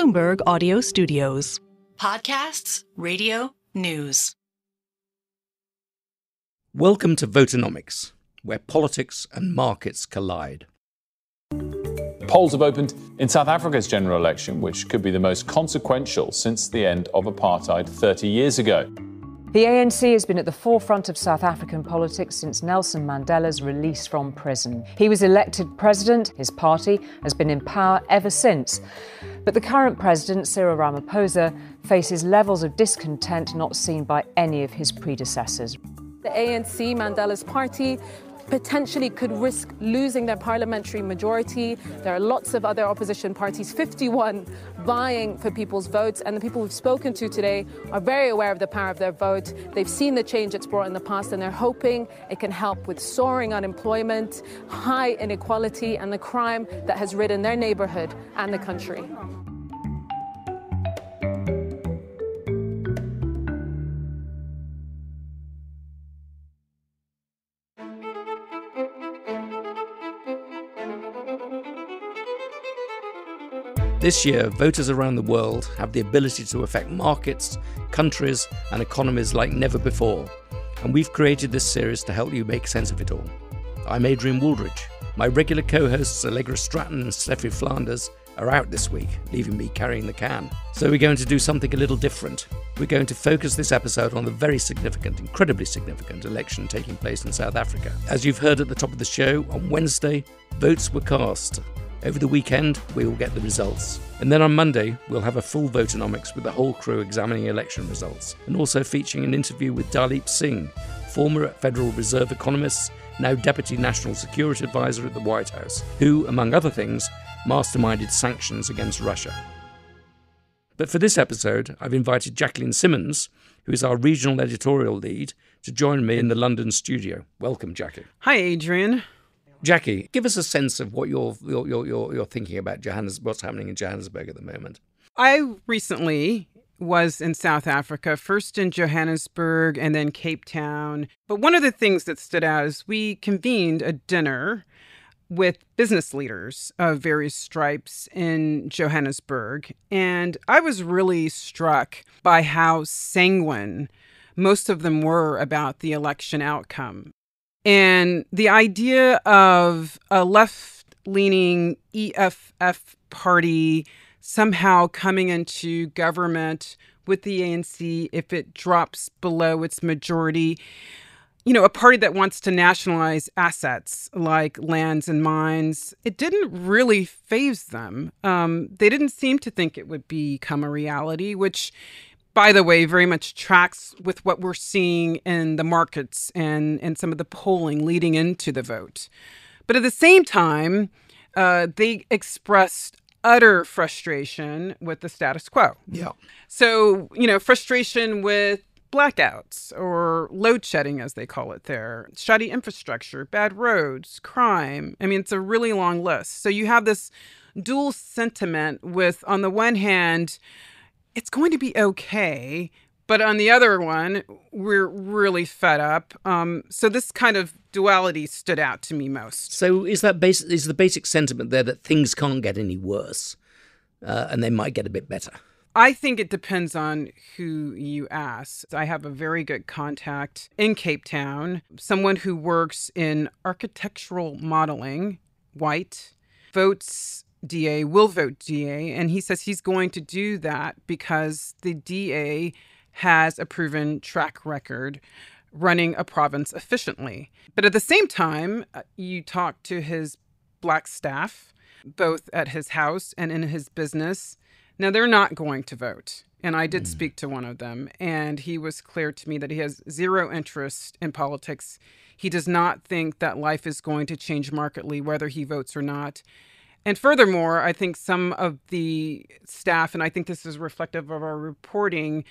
Bloomberg Audio Studios. Podcasts, radio, news. Welcome to Votonomics, where politics and markets collide. Polls have opened in South Africa's general election, which could be the most consequential since the end of apartheid 30 years ago. The ANC has been at the forefront of South African politics since Nelson Mandela's release from prison. He was elected president. His party has been in power ever since. But the current president, Cyril Ramaphosa, faces levels of discontent not seen by any of his predecessors. The ANC, Mandela's party, potentially could risk losing their parliamentary majority. There are lots of other opposition parties, 51, vying for people's votes. And the people we've spoken to today are very aware of the power of their vote. They've seen the change it's brought in the past, and they're hoping it can help with soaring unemployment, high inequality, and the crime that has ridden their neighborhood and the country. This year, voters around the world have the ability to affect markets, countries, and economies like never before. And we've created this series to help you make sense of it all. I'm Adrian Wooldridge. My regular co-hosts Allegra Stratton and Steffi Flanders are out this week, leaving me carrying the can. So we're going to do something a little different. We're going to focus this episode on the very significant, incredibly significant election taking place in South Africa. As you've heard at the top of the show, on Wednesday, votes were cast. Over the weekend, we will get the results. And then on Monday, we'll have a full Votonomics with the whole crew examining election results, and also featuring an interview with Dalip Singh, former Federal Reserve economist, now Deputy National Security Advisor at the White House, who, among other things, masterminded sanctions against Russia. But for this episode, I've invited Jacqueline Simmons, who is our regional editorial lead, to join me in the London studio. Welcome, Jackie. Hi, Adrian. Jackie, give us a sense of what you're thinking about what's happening in Johannesburg at the moment. I recently was in South Africa, first in Johannesburg and then Cape Town. But one of the things that stood out is we convened a dinner with business leaders of various stripes in Johannesburg. And I was really struck by how sanguine most of them were about the election outcome. And the idea of a left-leaning EFF party somehow coming into government with the ANC if it drops below its majority, a party that wants to nationalize assets like lands and mines, it didn't really faze them. They didn't seem to think it would become a reality, which, by the way, very much tracks with what we're seeing in the markets and some of the polling leading into the vote. But at the same time, they expressed utter frustration with the status quo. Yeah. So, frustration with blackouts or load shedding, as they call it there, shoddy infrastructure, bad roads, crime. I mean, it's a really long list. So you have this dual sentiment with, on the one hand, it's going to be okay, but on the other one, we're really fed up. So this kind of duality stood out to me most. So is the basic sentiment there that things can't get any worse, and they might get a bit better? I think it depends on who you ask. I have a very good contact in Cape Town, someone who works in architectural modeling, white, votes DA, will vote DA, and he says he's going to do that because the DA has a proven track record running a province efficiently. But at the same time, you talk to his black staff, both at his house and in his business. Now, they're not going to vote. And I did speak to one of them, and he was clear to me that he has zero interest in politics. He does not think that life is going to change markedly, whether he votes or not. And furthermore, I think some of the staff, and I think this is reflective of our reporting,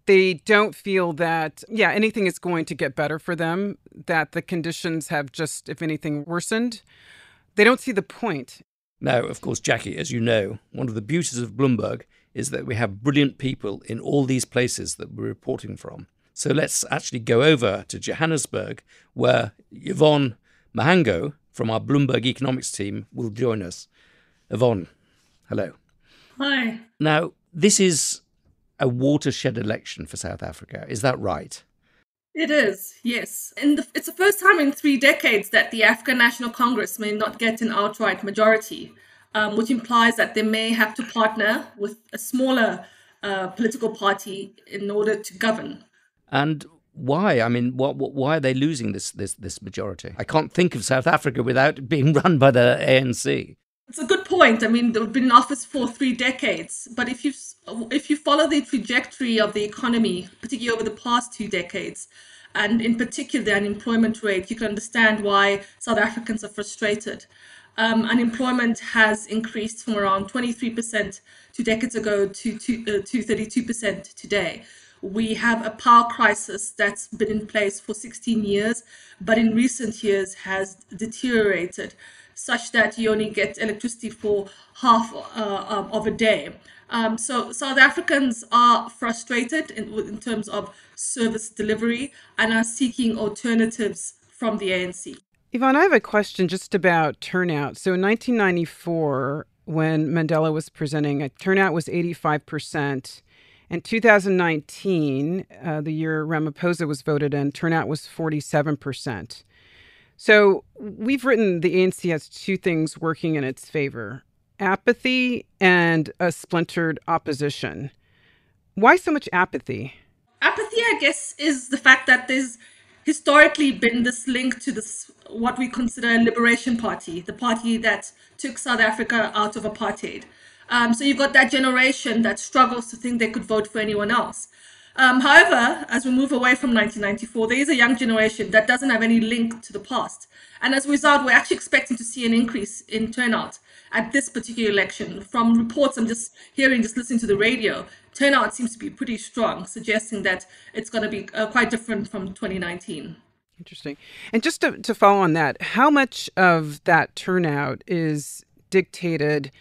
they don't feel that, anything is going to get better for them, that the conditions have just, if anything, worsened. They don't see the point. Now, of course, Jackie, as you know, one of the beauties of Bloomberg is that we have brilliant people in all these places that we're reporting from. So let's actually go over to Johannesburg, where Yvonne Mhango from our Bloomberg economics team will join us. Yvonne, hello. Hi. Now, this is a watershed election for South Africa. Is that right? It is, yes. It's the first time in 3 decades that the African National Congress may not get an outright majority, which implies that they may have to partner with a smaller political party in order to govern. And why? I mean, why are they losing this majority? I can't think of South Africa without being run by the ANC. It's a good point. I mean, they've been in office for 3 decades, but if you follow the trajectory of the economy, particularly over the past 2 decades, and in particular the unemployment rate, you can understand why South Africans are frustrated. Unemployment has increased from around 23% 2 decades ago to 32% today. We have a power crisis that's been in place for 16 years, but in recent years has deteriorated, such that you only get electricity for half of a day. So South Africans are frustrated in terms of service delivery and are seeking alternatives from the ANC. Yvonne, I have a question just about turnout. So in 1994, when Mandela was presenting, turnout was 85%. In 2019, the year Ramaphosa was voted in, turnout was 47%. So we've written the ANC has two things working in its favor: apathy and a splintered opposition. Why so much apathy? Apathy, I guess, is the fact that there's historically been this link to this, what we consider a liberation party, the party that took South Africa out of apartheid. So you've got that generation that struggles to think they could vote for anyone else. However, as we move away from 1994, there is a young generation that doesn't have any link to the past. And as a result, we're actually expecting to see an increase in turnout at this particular election. From reports I'm just hearing, just listening to the radio, turnout seems to be pretty strong, suggesting that it's going to be quite different from 2019. Interesting. And just to follow on that, how much of that turnout is dictated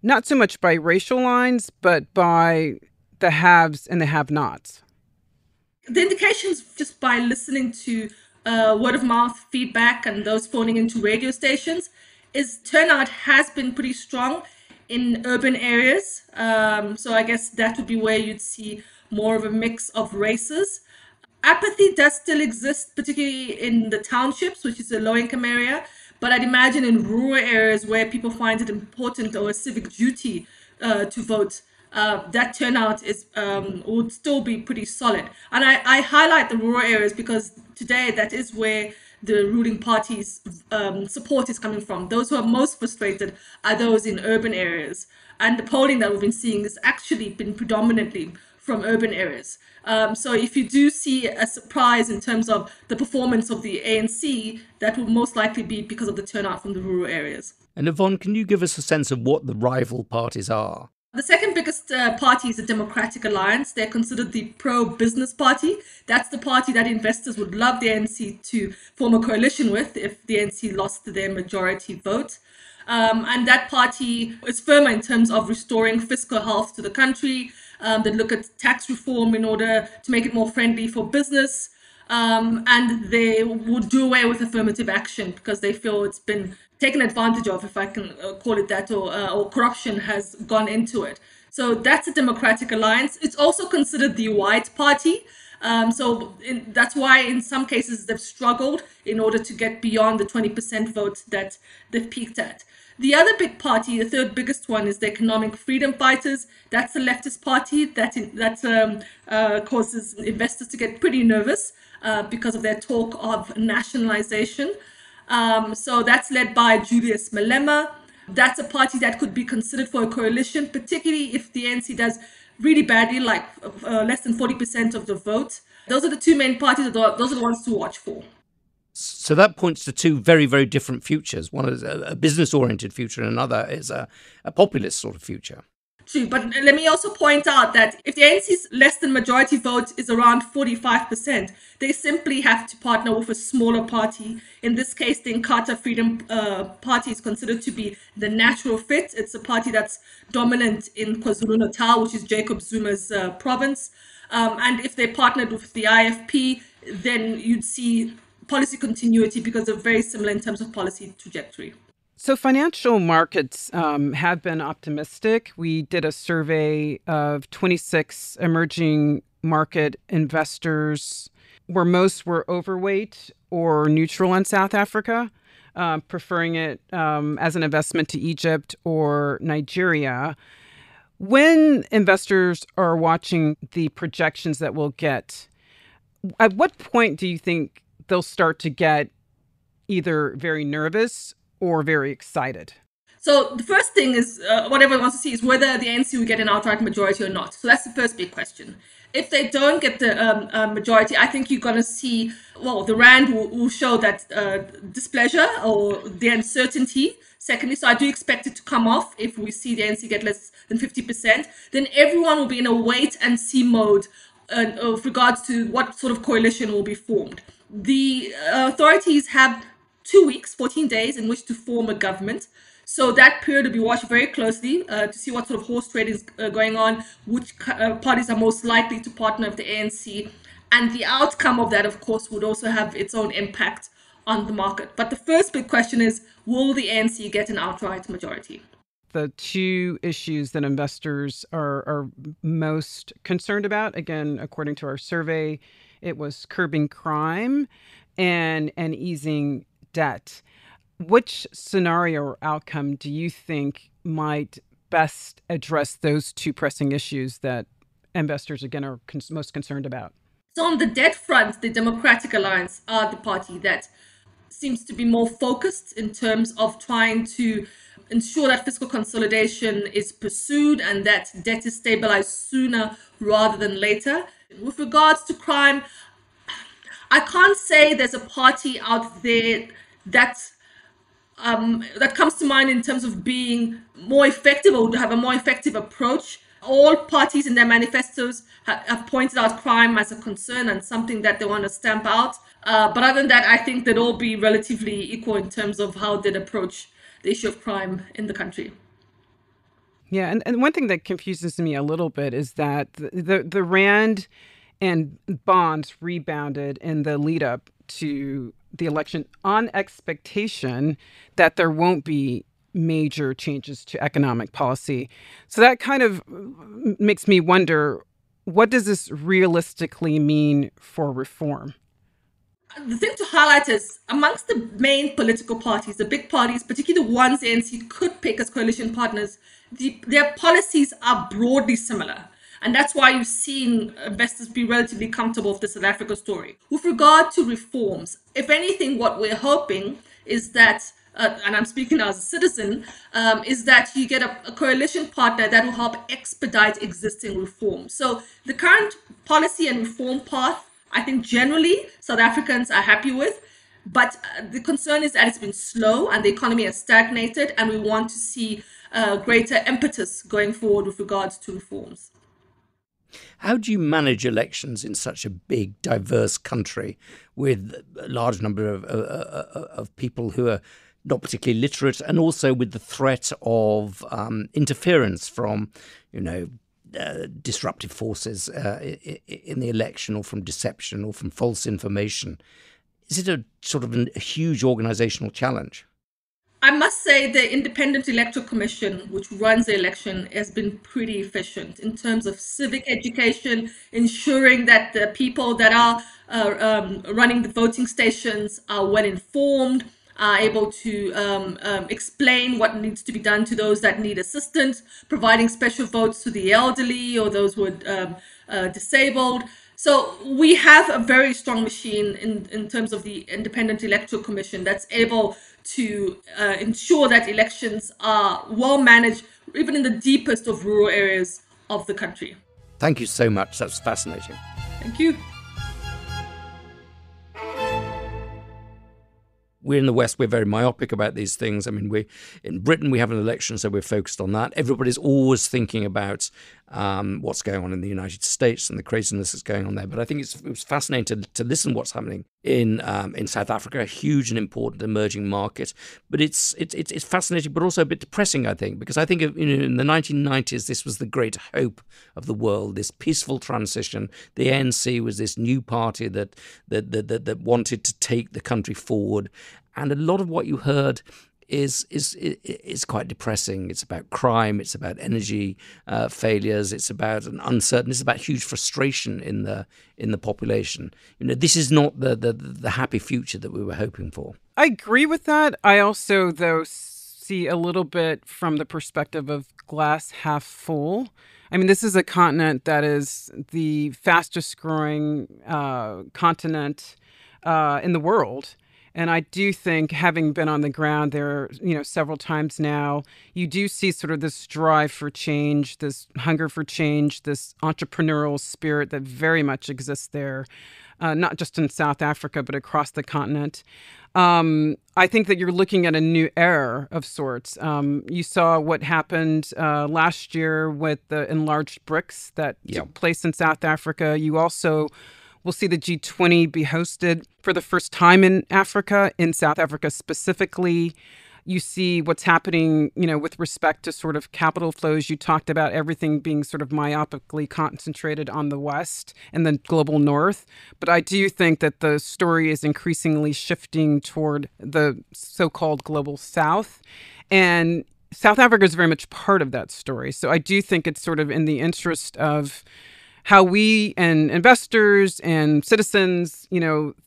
not so much by racial lines, but by the haves and the have-nots? The indications, just by listening to word of mouth feedback and those phoning into radio stations, is turnout has been pretty strong in urban areas. So I guess that would be where you'd see more of a mix of races. Apathy does still exist, particularly in the townships, which is a low-income area. But I'd imagine in rural areas where people find it important or a civic duty to vote, that turnout would still be pretty solid. And I highlight the rural areas because today that is where the ruling party's support is coming from. Those who are most frustrated are those in urban areas. And the polling that we've been seeing has actually been predominantly from urban areas. So if you do see a surprise in terms of the performance of the ANC, that will most likely be because of the turnout from the rural areas. And Yvonne, can you give us a sense of what the rival parties are? The second biggest party is the Democratic Alliance. They're considered the pro-business party. That's the party that investors would love the ANC to form a coalition with if the ANC lost their majority vote. And that party is firmer in terms of restoring fiscal health to the country. They look at tax reform in order to make it more friendly for business. And they would do away with affirmative action because they feel it's been taken advantage of, if I can call it that, or corruption has gone into it. So that's a Democratic Alliance. It's also considered the white party. That's why in some cases they've struggled in order to get beyond the 20% vote that they've peaked at. The other big party, the third biggest one, is the Economic Freedom Fighters. That's the leftist party that causes investors to get pretty nervous because of their talk of nationalization. So that's led by Julius Malema. That's a party that could be considered for a coalition, particularly if the ANC does really badly, like less than 40% of the vote. Those are the two main parties. Those are the ones to watch for. So that points to two very, very different futures. One is a business-oriented future and another is a populist sort of future. True, but let me also point out that if the ANC's less than majority vote is around 45%, they simply have to partner with a smaller party. In this case, the Inkatha Freedom Party is considered to be the natural fit. It's a party that's dominant in KwaZulu-Natal, which is Jacob Zuma's province. And if they partnered with the IFP, then you'd see policy continuity because they're very similar in terms of policy trajectory. So financial markets have been optimistic. We did a survey of 26 emerging market investors where most were overweight or neutral on South Africa, preferring it as an investment to Egypt or Nigeria. When investors are watching the projections that we'll get, at what point do you think they'll start to get either very nervous or very excited? So the first thing is what everyone wants to see is whether the ANC will get an outright majority or not. So that's the first big question. If they don't get the majority, I think you're going to see, well, the rand will show that displeasure or the uncertainty. Secondly, so I do expect it to come off if we see the ANC get less than 50%. Then everyone will be in a wait and see mode with regards to what sort of coalition will be formed. The authorities have 2 weeks, 14 days in which to form a government. So that period will be watched very closely to see what sort of horse trade is going on, which parties are most likely to partner with the ANC. And the outcome of that, of course, would also have its own impact on the market. But the first big question is, will the ANC get an outright majority? The two issues that investors are most concerned about, again, according to our survey, it was curbing crime and easing debt. Which scenario or outcome do you think might best address those two pressing issues that investors, again, are most concerned about? So on the debt front, the Democratic Alliance are the party that seems to be more focused in terms of trying to ensure that fiscal consolidation is pursued and that debt is stabilized sooner rather than later. With regards to crime, I can't say there's a party out there that comes to mind in terms of being more effective or to have a more effective approach. All parties in their manifestos have pointed out crime as a concern and something that they want to stamp out. But other than that, I think they'd all be relatively equal in terms of how they'd approach the issue of crime in the country. Yeah, and one thing that confuses me a little bit is that the rand and bonds rebounded in the lead up to the election on expectation that there won't be major changes to economic policy. So that kind of makes me wonder, what does this realistically mean for reform? The thing to highlight is amongst the main political parties, the big parties, particularly the ones the ANC could pick as coalition partners, their policies are broadly similar. And that's why you've seen investors be relatively comfortable with the South Africa story. With regard to reforms, if anything, what we're hoping is that, and I'm speaking now as a citizen, is that you get a coalition partner that will help expedite existing reforms. So the current policy and reform path, I think generally South Africans are happy with, but the concern is that it's been slow and the economy has stagnated, and we want to see greater impetus going forward with regards to reforms. How do you manage elections in such a big, diverse country with a large number of people who are not particularly literate, and also with the threat of interference from, disruptive forces in the election, or from deception, or from false information? Is it a sort of a huge organizational challenge? I must say the Independent Electoral Commission, which runs the election, has been pretty efficient in terms of civic education, ensuring that the people that are running the voting stations are well informed, are able to explain what needs to be done to those that need assistance, providing special votes to the elderly or those who are disabled. So we have a very strong machine in terms of the Independent Electoral Commission that's able to ensure that elections are well managed, even in the deepest of rural areas of the country. Thank you so much. That's fascinating. Thank you. We're in the West, we're very myopic about these things. I mean, in Britain, we have an election, so we're focused on that. Everybody's always thinking about what's going on in the United States and the craziness that's going on there. But I think it was fascinating to listen to what's happening in South Africa, a huge and important emerging market. But it's fascinating, but also a bit depressing, I think, because I think in the 1990s, this was the great hope of the world, this peaceful transition. The ANC was this new party that wanted to take the country forward. And a lot of what you heard is quite depressing. It's about crime. It's about energy failures. It's about an uncertain. It's about huge frustration in the population. This is not the happy future that we were hoping for. I agree with that. I also, though, see a little bit from the perspective of glass half full. I mean, this is a continent that is the fastest growing continent in the world. And I do think, having been on the ground there, several times now, you do see sort of this drive for change, this hunger for change, this entrepreneurial spirit that very much exists there, not just in South Africa, but across the continent. I think that you're looking at a new era of sorts. You saw what happened last year with the enlarged BRICS that took place in South Africa. You also will see the G20 be hosted for the first time in Africa, in South Africa specifically. You see what's happening, with respect to sort of capital flows. You talked about everything being sort of myopically concentrated on the West and the global North. But I do think that the story is increasingly shifting toward the so-called global South. And South Africa is very much part of that story. So I do think it's sort of in the interest of how we and investors and citizens,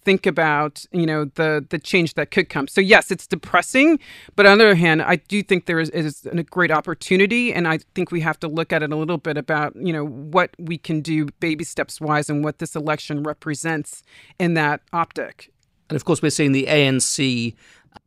think about, the change that could come. So yes, it's depressing, but on the other hand, I do think there is a great opportunity, and I think we have to look at it a little bit about, what we can do baby steps wise and what this election represents in that optic. And of course, we're seeing the ANC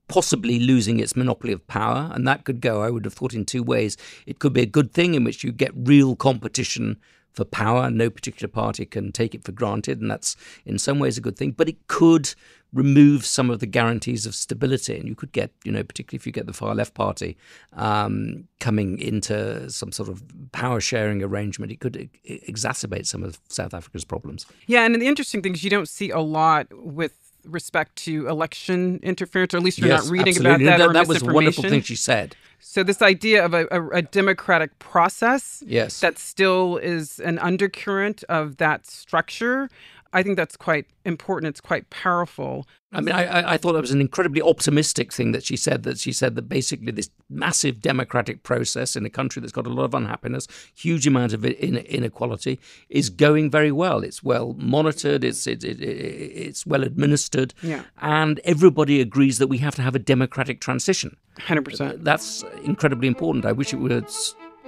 possibly losing its monopoly of power, and that could go, I would have thought, in two ways. It could be a good thing in which you get real competition for power. No particular party can take it for granted, and that's in some ways a good thing. But it could remove some of the guarantees of stability, and you could get, particularly if you get the far left party coming into some sort of power sharing arrangement, it could exacerbate some of South Africa's problems. Yeah, and the interesting thing is you don't see a lot with respect to election interference, or at least you're not reading absolutely. about that. That was a wonderful thing she said. So this idea of a democratic process that still is an undercurrent of that structure, I think that's quite important. It's quite powerful. I mean, I thought that was an incredibly optimistic thing that she said that basically this massive democratic process in a country that's got a lot of unhappiness, huge amount of inequality, is going very well. It's well monitored. It's well administered. Yeah. And everybody agrees that we have to have a democratic transition. 100%. That's incredibly important. I wish it were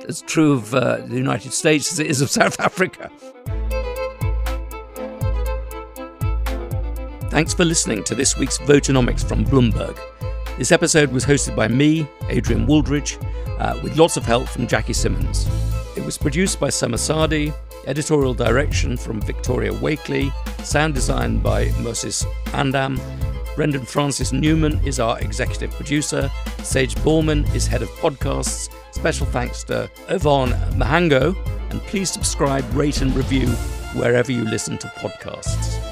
as true of the United States as it is of South Africa. Thanks for listening to this week's Votonomics from Bloomberg. This episode was hosted by me, Adrian Wooldridge, with lots of help from Jackie Simmons. It was produced by Summer Sadi, editorial direction from Victoria Wakely, sound design by Moses Andam. Brendan Francis Newman is our executive producer. Sage Borman is head of podcasts. Special thanks to Yvonne Mhango. And please subscribe, rate and review wherever you listen to podcasts.